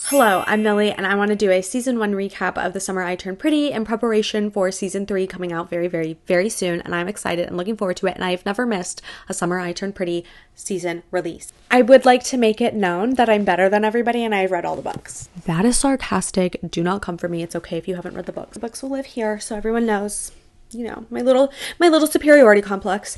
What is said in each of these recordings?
Hello, I'm Millie, and I want to do a season 1 recap of The Summer I Turned Pretty in preparation for season 3 coming out very, very, very soon, and I'm excited and looking forward to it, and I've never missed a Summer I Turned Pretty season release. I would like to make it known that I'm better than everybody and I've read all the books. That is sarcastic. Do not come for me. It's okay if you haven't read the books. The books will live here so everyone knows, you know, my little superiority complex.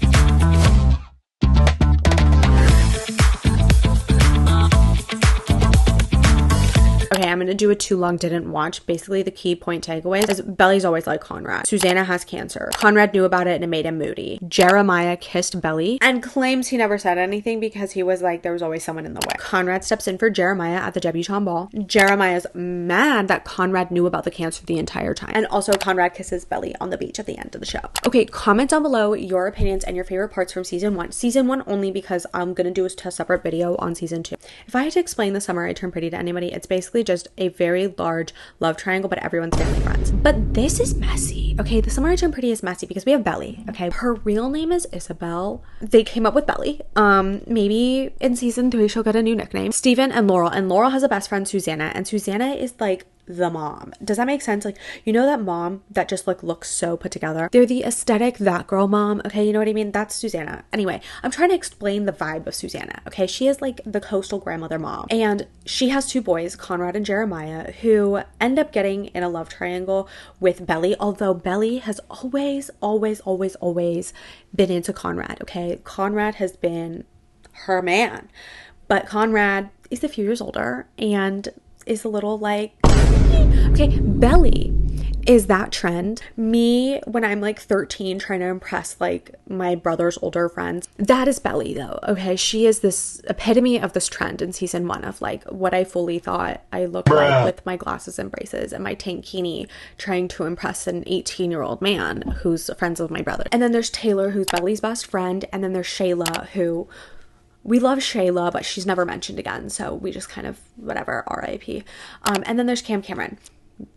Okay, I'm going to do a too long didn't watch. Basically, the key point takeaways is Belly's always like Conrad. Susanna has cancer. Conrad knew about it and it made him moody. Jeremiah kissed Belly and claims he never said anything because he was like, there was always someone in the way. Conrad steps in for Jeremiah at the debutante ball. Jeremiah's mad that Conrad knew about the cancer the entire time. And also Conrad kisses Belly on the beach at the end of the show. Okay, comment down below your opinions and your favorite parts from season 1. Season 1 only because I'm going to do a separate video on season 2. If I had to explain The Summer I Turned Pretty to anybody, it's basically just a very large love triangle, but everyone's family friends. But this is messy. Okay, The Summer I Turned Pretty is messy because we have Belly. Okay, her real name is Isabel. They came up with Belly. Maybe in season 3 she'll get a new nickname. Steven and Laurel has a best friend, Susanna, and Susanna is like the mom. Does that make sense? Like, you know that mom that just like looks so put together? They're the aesthetic that girl mom. Okay, you know what I mean? That's Susanna. Anyway, I'm trying to explain the vibe of Susanna. Okay, she is like the coastal grandmother mom, and she has 2 boys, Conrad and Jeremiah, who end up getting in a love triangle with Belly, although Belly has always been into Conrad. Okay, Conrad has been her man, but Conrad is a few years older and is a little like, okay, Belly is that trend. Me, when I'm like 13 trying to impress like my brother's older friends, that is Belly though. Okay, she is this epitome of this trend in season 1 of like what I fully thought I looked like with my glasses and braces and my tankini, trying to impress an 18-year-old man who's friends with my brother. And then there's Taylor, who's Belly's best friend, and then there's Shayla, who we love Shayla, but she's never mentioned again, so we just kind of, whatever, RIP. And then there's Cameron.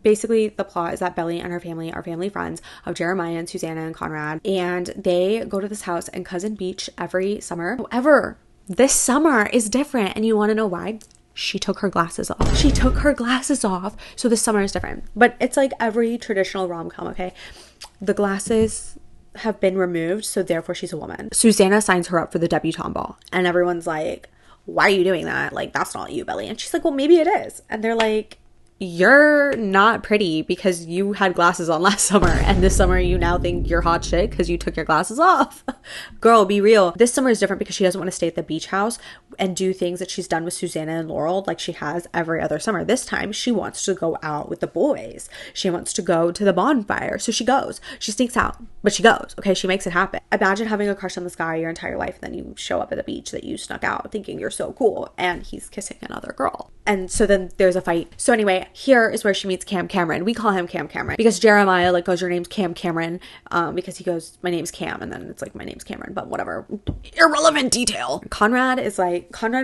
Basically, the plot is that Belly and her family are family friends of Jeremiah and Susanna and Conrad, and they go to this house in Cousin Beach every summer. However, this summer is different, and you want to know why? She took her glasses off. She took her glasses off, so this summer is different. But it's like every traditional rom-com, okay? The glasses have been removed, so therefore she's a woman. Susanna signs her up for the debutante ball, and everyone's like, why are you doing that? Like, that's not you, Belly. And she's like, well, maybe it is. And they're like, you're not pretty because you had glasses on last summer, and this summer you now think you're hot shit because you took your glasses off. Girl, be real. This summer is different because she doesn't want to stay at the beach house and do things that she's done with Susanna and Laurel like she has every other summer. This time she wants to go out with the boys. She wants to go to the bonfire, so she goes. She sneaks out, but she goes. Okay, she makes it happen. Imagine having a crush on this guy your entire life, and then you show up at the beach that you snuck out thinking you're so cool, and he's kissing another girl. And so then there's a fight. So anyway, here is where she meets Cameron. We call him Cameron because Jeremiah like goes, your name's Cameron, because he goes, my name's Cam, and then it's like, my name's Cameron, but whatever, irrelevant detail. Conrad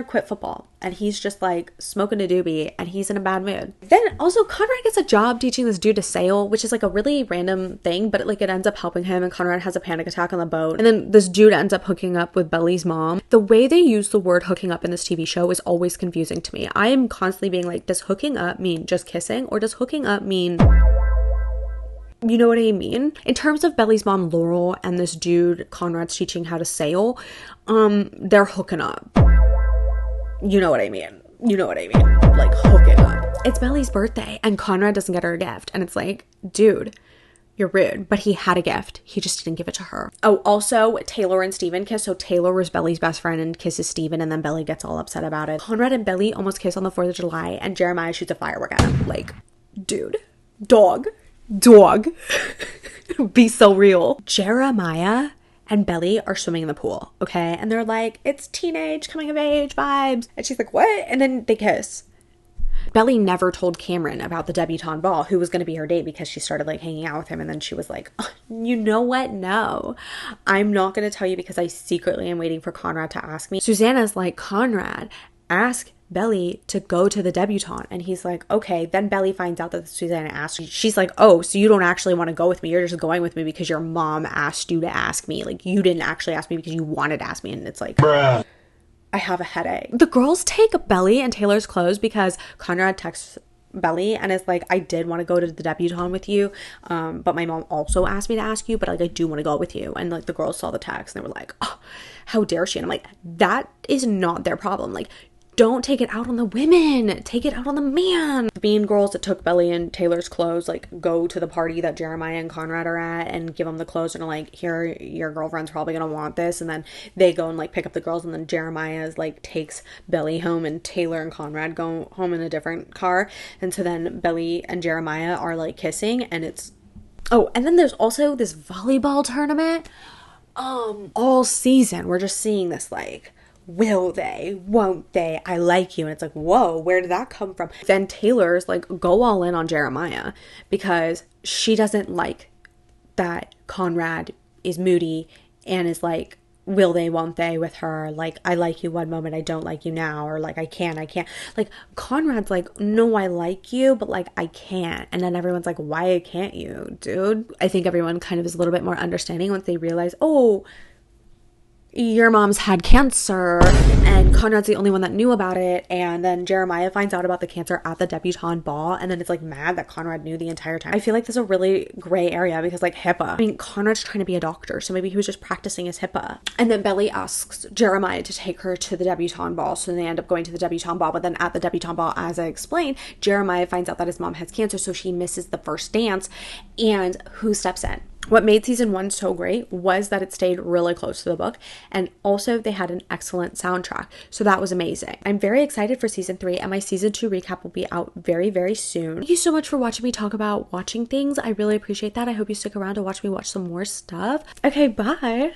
quit football, and he's just like smoking a doobie, and he's in a bad mood. Then also Conrad gets a job teaching this dude to sail, which is like a really random thing, but it ends up helping him, and Conrad has a panic attack on the boat, and then this dude ends up hooking up with Belly's mom. The way they use the word hooking up in this TV show is always confusing to me. I am constantly being like, does hooking up mean just kissing, or does hooking up mean, you know what I mean? In terms of Belly's mom, Laurel, and this dude Conrad's teaching how to sail, they're hooking up. You know what I mean? You know what I mean? Like, hooking up. It's Belly's birthday, and Conrad doesn't get her a gift, and it's like, dude, you're rude. But he had a gift. He just didn't give it to her. Oh, also, Taylor and Steven kiss. So Taylor was Belly's best friend and kisses Steven, and then Belly gets all upset about it. Conrad and Belly almost kiss on the 4th of July, and Jeremiah shoots a firework at him. Like, dude. Dog. Be so real. Jeremiah and Belly are swimming in the pool, okay? And they're like, it's teenage coming of age vibes. And she's like, what? And then they kiss. Belly never told Cameron about the debutante ball, who was going to be her date, because she started like hanging out with him, and then she was like, oh, you know what? No, I'm not going to tell you because I secretly am waiting for Conrad to ask me. Susanna's like, Conrad, ask Belly to go to the debutante. And he's like, okay. Then Belly finds out that Susanna asked. She's like, oh, so you don't actually want to go with me. You're just going with me because your mom asked you to ask me. Like, you didn't actually ask me because you wanted to ask me. And it's like, bruh. I have a headache. The girls take Belly and Taylor's clothes because Conrad texts Belly and is like, I did want to go to the debutante with you, but my mom also asked me to ask you, but like I do want to go with you. And like the girls saw the text and they were like, oh, how dare she? And I'm like, that is not their problem. Like, don't take it out on the women, take it out on the man. The mean girls that took Belly and Taylor's clothes like go to the party that Jeremiah and Conrad are at and give them the clothes and are like, here, your girlfriend's probably gonna want this. And then they go and like pick up the girls, and then Jeremiah like takes Belly home and Taylor and Conrad go home in a different car. And so then Belly and Jeremiah are like kissing, and it's, oh, and then there's also this volleyball tournament. All season we're just seeing this like, will they, won't they, I like you. And it's like, whoa, where did that come from? Then Taylor's like, go all in on Jeremiah because she doesn't like that Conrad is moody and is like, will they, won't they with her, like, I like you one moment, I don't like you now, or like I can't. Like Conrad's like, no, I like you, but like I can't. And then everyone's like, why can't you, dude? I think everyone kind of is a little bit more understanding once they realize, oh, your mom's had cancer and Conrad's the only one that knew about it. And then Jeremiah finds out about the cancer at the debutante ball, and then it's like mad that Conrad knew the entire time. I feel like there's a really gray area because like HIPAA, I mean, Conrad's trying to be a doctor, so maybe he was just practicing his HIPAA. And then Belly asks Jeremiah to take her to the debutante ball, so they end up going to the debutante ball. But then at the debutante ball, as I explained, Jeremiah finds out that his mom has cancer, so she misses the first dance. And who steps in? What made season 1 so great was that it stayed really close to the book, and also they had an excellent soundtrack, so that was amazing. I'm very excited for season 3, and my season 2 recap will be out very, very soon. Thank you so much for watching me talk about watching things. I really appreciate that. I hope you stick around to watch me watch some more stuff. Okay, bye.